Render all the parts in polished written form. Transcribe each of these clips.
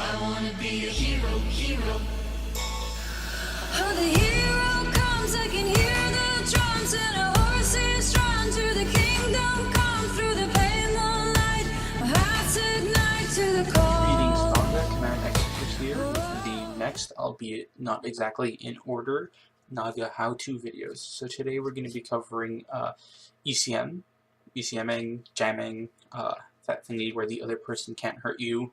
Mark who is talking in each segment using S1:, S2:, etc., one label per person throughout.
S1: I wanna be a hero, hero.
S2: Oh, the hero comes, I can hear the drums, and a horse is drawn to the kingdom come. Through the pale moonlight, my hearts ignite to the
S3: Greetings,
S2: call.
S3: Naga. Command Executors here with the next, albeit not exactly in order, Naga how-to videos. So today we're going to be covering ECM, ECMing, jamming, that thingy where the other person can't hurt you.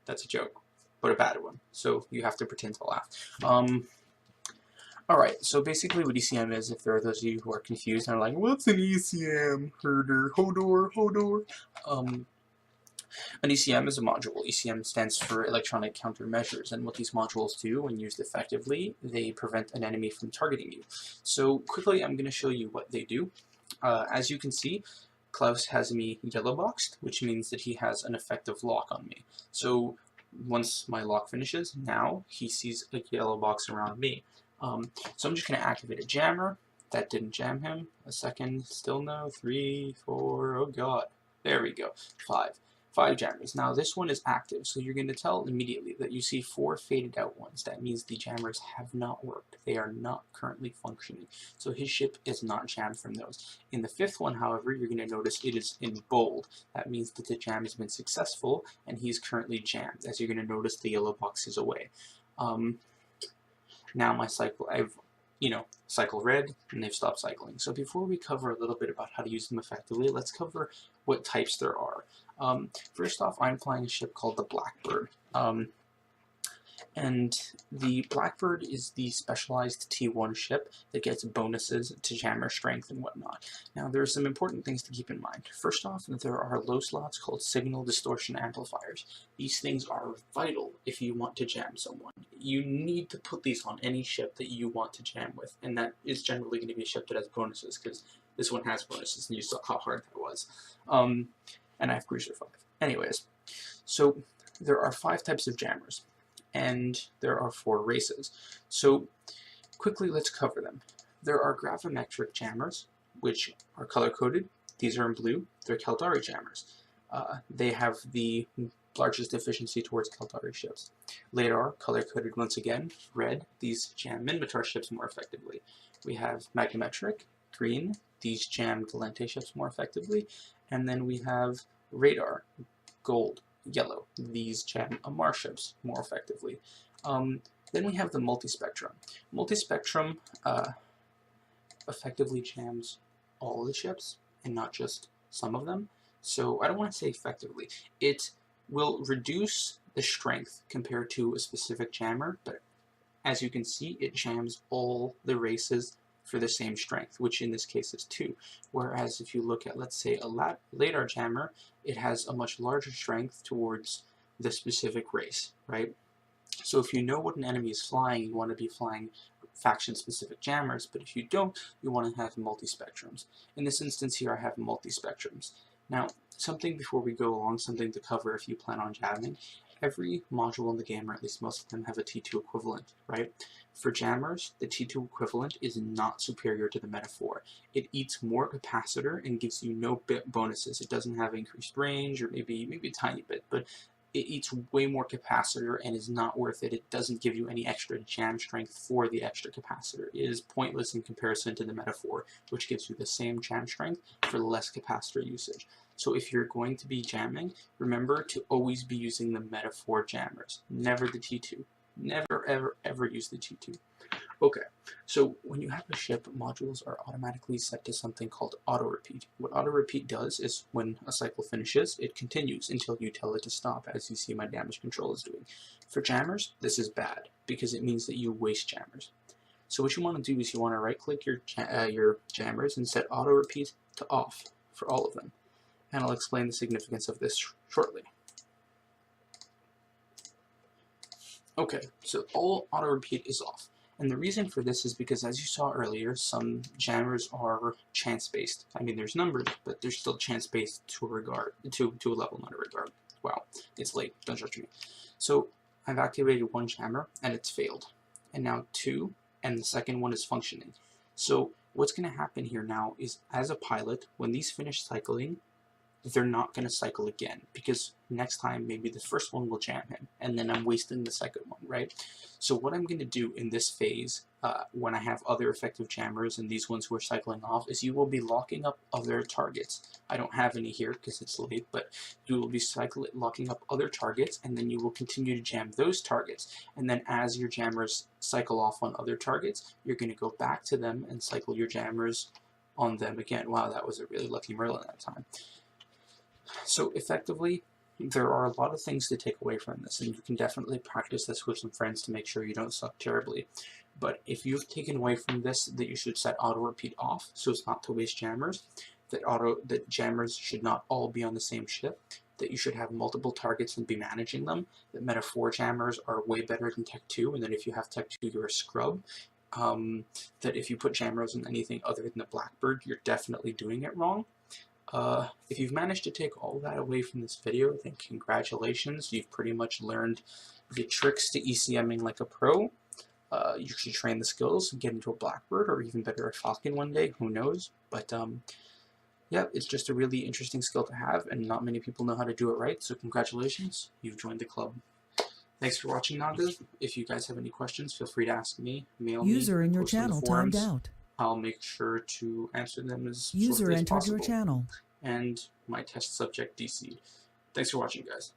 S3: That's a joke, but a bad one. So you have to pretend to laugh. Alright, so basically what ECM is, if there are those of you who are confused and are like, what's an ECM? Herder, Hodor? An ECM is a module. ECM stands for Electronic Countermeasures, and what these modules do, when used effectively, they prevent an enemy from targeting you. So quickly, I'm going to show you what they do. As you can see, Klaus has me yellow boxed, which means that he has an effective lock on me. So once my lock finishes, now he sees a yellow box around me. So I'm just going to activate a jammer. That didn't jam him. A second, still no. 3, 4, oh god. There we go. 5 jammers. Now this one is active, so you're going to tell immediately that you see 4 faded out ones. That means the jammers have not worked. They are not currently functioning. So his ship is not jammed from those. In the 5th one, however, you're going to notice it is in bold. That means that the jam has been successful and he's currently jammed. As you're going to notice, the yellow box is away. Now my cycle, I've cycle red, and they've stopped cycling. So before we cover a little bit about how to use them effectively, let's cover what types there are. First off, I'm flying a ship called the Blackbird. And the Blackbird is the specialized T1 ship that gets bonuses to jammer strength and whatnot. Now, there are some important things to keep in mind. First off, there are low slots called signal distortion amplifiers. These things are vital if you want to jam someone. You need to put these on any ship that you want to jam with, and that is generally going to be a ship that has bonuses, because this one has bonuses, and you saw how hard that was. And I have Cruiser 5. Anyways, so there are 5 types of jammers, and there are 4 races. So quickly, let's cover them. There are gravimetric jammers, which are color-coded. These are in blue. They're Caldari jammers. They have the largest efficiency towards Caldari ships. Radar, color-coded once again, red. These jam Minmatar ships more effectively. We have Magnemetric, green. These jam Galente ships more effectively. And then we have radar, gold, yellow. These jam Amarr ships more effectively. Then we have the multispectrum. Multispectrum effectively jams all the ships and not just some of them. So I don't want to say effectively. It will reduce the strength compared to a specific jammer, but as you can see, it jams all the races for the same strength, which in this case is 2. Whereas if you look at, let's say, a radar jammer, it has a much larger strength towards the specific race, right? So if you know what an enemy is flying, you want to be flying faction-specific jammers, but if you don't, you want to have multispectrums. In this instance here, I have multispectrums. Now, something before we go along, something to cover if you plan on jamming. Every module in the game, or at least most of them, have a T2 equivalent, right? For jammers, the T2 equivalent is not superior to the Meta-4. It eats more capacitor and gives you no bit bonuses. It doesn't have increased range, or maybe a tiny bit, but it eats way more capacitor and is not worth it. It doesn't give you any extra jam strength for the extra capacitor. It is pointless in comparison to the Meta-4, which gives you the same jam strength for less capacitor usage. So if you're going to be jamming, remember to always be using the Meta-4 jammers, never the T2. Never, ever use the T2. Okay, so when you have a ship, modules are automatically set to something called auto-repeat. What auto-repeat does is when a cycle finishes, it continues until you tell it to stop, as you see my damage control is doing. For jammers, this is bad, because it means that you waste jammers. So what you want to do is you want to right-click your jammers and set auto-repeat to off for all of them. And I'll explain the significance of this shortly. Okay, so all auto-repeat is off. And the reason for this is because, as you saw earlier, some jammers are chance-based. I mean, there's numbers, but they're still chance-based to a level, not a regard. Wow, it's late, don't judge me. So I've activated 1 jammer, and it's failed. And now 2, and the second one is functioning. So what's going to happen here now is, as a pilot, when these finish cycling, they're not going to cycle again, because next time maybe the first one will jam him, and then I'm wasting the second one, right? So what I'm going to do in this phase, when I have other effective jammers and these ones who are cycling off, is you will be locking up other targets. I don't have any here because it's late, but you will be locking up other targets, and then you will continue to jam those targets. And then as your jammers cycle off on other targets, you're going to go back to them and cycle your jammers on them again. Wow, that was a really lucky Merlin that time. So effectively, there are a lot of things to take away from this, and you can definitely practice this with some friends to make sure you don't suck terribly. But if you've taken away from this that you should set auto repeat off so as not to waste jammers, that jammers should not all be on the same ship, that you should have multiple targets and be managing them, that Meta 4 jammers are way better than Tech 2, and that if you have Tech 2 you're a scrub, that if you put jammers on anything other than the Blackbird, you're definitely doing it wrong. If you've managed to take all that away from this video, then congratulations, you've pretty much learned the tricks to ECMing like a pro. You should train the skills and get into a Blackbird, or even better, a Falcon one day, who knows. But yeah, it's just a really interesting skill to have, and not many people know how to do it right, so congratulations, you've joined the club. Thanks for watching, Naga. If you guys have any questions, feel free to ask me, mail me,
S4: User in your
S3: post in the
S4: channel
S3: forums.
S4: timed out.
S3: I'll make sure to answer them as
S4: User
S3: swiftly as
S4: entered your
S3: possible.
S4: channel.
S3: And my test subject DC'd. Thanks for watching, guys.